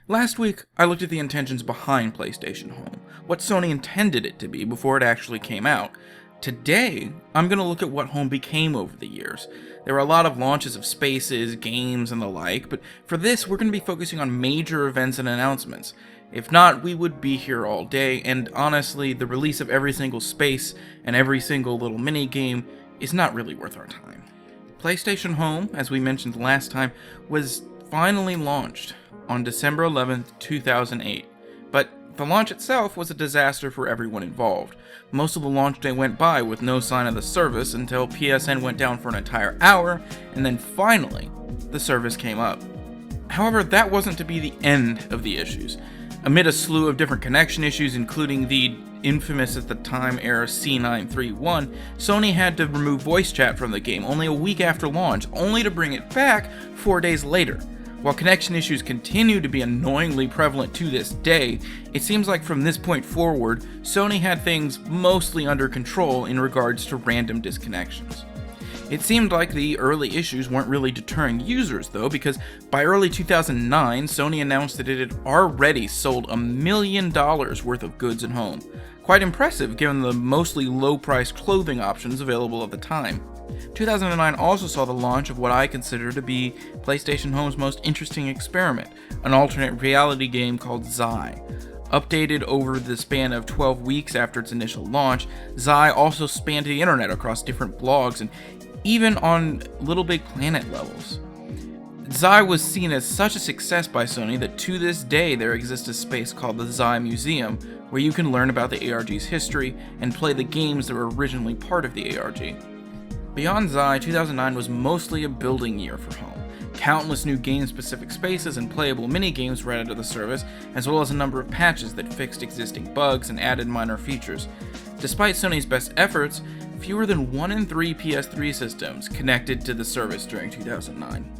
Last week, I looked at the intentions behind PlayStation Home, what Sony intended it to be before it actually came out. Today, I'm going to look at what Home became over the years. There were a lot of launches of spaces, games, and the like, but for this, we're going to be focusing on major events and announcements. If not, we would be here all day, and honestly, the release of every single space and every single little mini-game is not really worth our time. PlayStation Home, as we mentioned last time, was finally launched on December 11th, 2008, but the launch itself was a disaster for everyone involved. Most of the launch day went by with no sign of the service until PSN went down for an entire hour, and then finally, the service came up. However, that wasn't to be the end of the issues. Amid a slew of different connection issues, including the infamous at the time error C931, Sony had to remove voice chat from the game only a week after launch, only to bring it back 4 days later. While connection issues continue to be annoyingly prevalent to this day, it seems like from this point forward, Sony had things mostly under control in regards to random disconnections. It seemed like the early issues weren't really deterring users though, because by early 2009, Sony announced that it had already sold $1 million worth of goods at Home. Quite impressive given the mostly low-priced clothing options available at the time. 2009 also saw the launch of what I consider to be PlayStation Home's most interesting experiment, an alternate reality game called Xi. Updated over the span of 12 weeks after its initial launch, Xi also spanned the internet across different blogs and even on Little Big Planet levels. Xi was seen as such a success by Sony that to this day there exists a space called the Xi Museum where you can learn about the ARG's history and play the games that were originally part of the ARG. Beyond Xi, 2009 was mostly a building year for Home. Countless new game-specific spaces and playable mini-games were added to the service, as well as a number of patches that fixed existing bugs and added minor features. Despite Sony's best efforts, fewer than 1 in 3 PS3 systems connected to the service during 2009.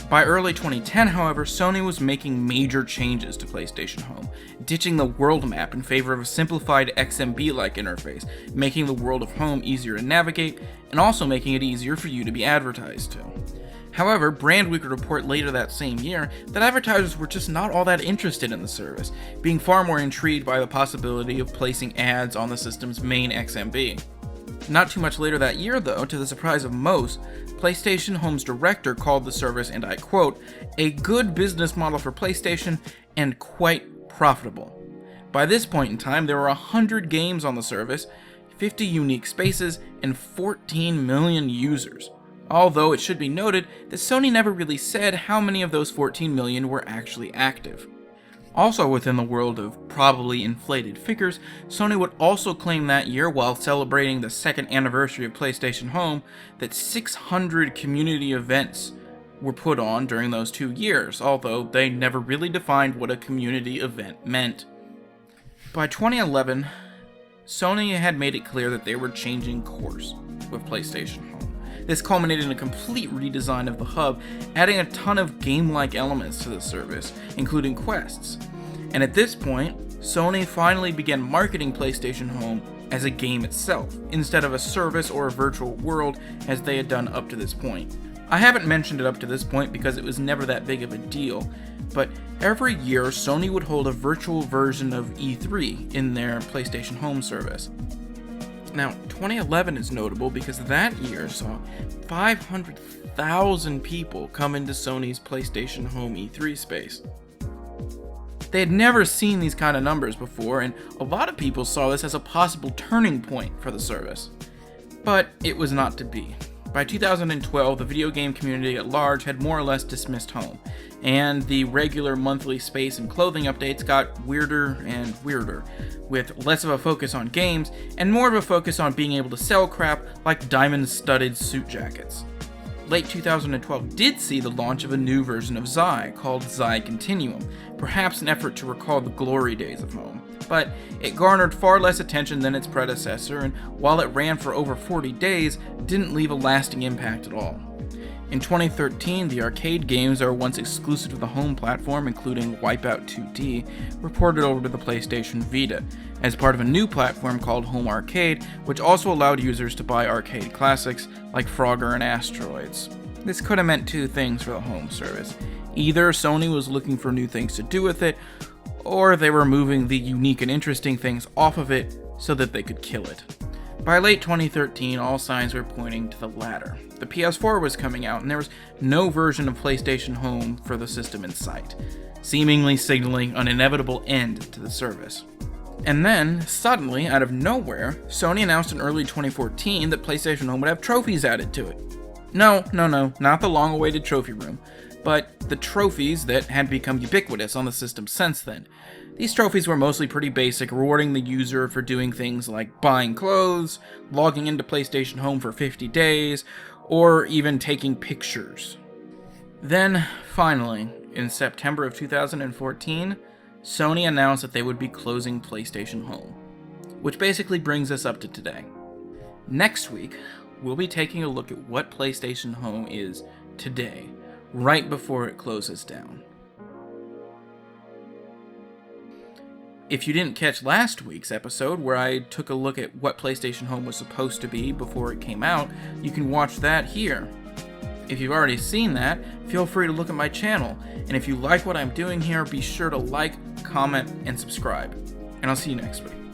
By early 2010, however, Sony was making major changes to PlayStation Home, ditching the world map in favor of a simplified XMB-like interface, making the world of Home easier to navigate, and also making it easier for you to be advertised to. However, Brandweek would report later that same year that advertisers were just not all that interested in the service, being far more intrigued by the possibility of placing ads on the system's main XMB. Not too much later that year, though, to the surprise of most, PlayStation Home's director called the service, and I quote, "a good business model for PlayStation and quite profitable." By this point in time, there were 100 games on the service, 50 unique spaces, and 14 million users. Although it should be noted that Sony never really said how many of those 14 million were actually active. Also within the world of probably inflated figures, Sony would also claim that year, while celebrating the second anniversary of PlayStation Home, that 600 community events were put on during those 2 years, although they never really defined what a community event meant. By 2011, Sony had made it clear that they were changing course with PlayStation Home. This culminated in a complete redesign of the hub, adding a ton of game-like elements to the service, including quests. And at this point, Sony finally began marketing PlayStation Home as a game itself, instead of a service or a virtual world as they had done up to this point. I haven't mentioned it up to this point because it was never that big of a deal, but every year Sony would hold a virtual version of E3 in their PlayStation Home service. Now, 2011 is notable because that year saw 500,000 people come into Sony's PlayStation Home E3 space. They had never seen these kind of numbers before, and a lot of people saw this as a possible turning point for the service. But it was not to be. By 2012, the video game community at large had more or less dismissed Home, and the regular monthly space and clothing updates got weirder and weirder, with less of a focus on games and more of a focus on being able to sell crap like diamond-studded suit jackets. Late 2012 did see the launch of a new version of Xi called Xi Continuum, perhaps an effort to recall the glory days of Home. But it garnered far less attention than its predecessor, and while it ran for over 40 days, didn't leave a lasting impact at all. In 2013, the arcade games that were once exclusive to the Home platform, including Wipeout 2D, were ported over to the PlayStation Vita, as part of a new platform called Home Arcade, which also allowed users to buy arcade classics like Frogger and Asteroids. This could have meant two things for the Home service. Either Sony was looking for new things to do with it, or they were moving the unique and interesting things off of it so that they could kill it. By late 2013, all signs were pointing to the latter. The PS4 was coming out, and there was no version of PlayStation Home for the system in sight, seemingly signaling an inevitable end to the service. And then, suddenly, out of nowhere, Sony announced in early 2014 that PlayStation Home would have trophies added to it. No, not the long-awaited trophy room, but the trophies that had become ubiquitous on the system since then. These trophies were mostly pretty basic, rewarding the user for doing things like buying clothes, logging into PlayStation Home for 50 days, or even taking pictures. Then, finally, in September of 2014, Sony announced that they would be closing PlayStation Home, which basically brings us up to today. Next week, we'll be taking a look at what PlayStation Home is today, right before it closes down. If you didn't catch last week's episode, where I took a look at what PlayStation Home was supposed to be before it came out, you can watch that here. If you've already seen that, feel free to look at my channel, and if you like what I'm doing here, be sure to like, comment, and subscribe. And I'll see you next week.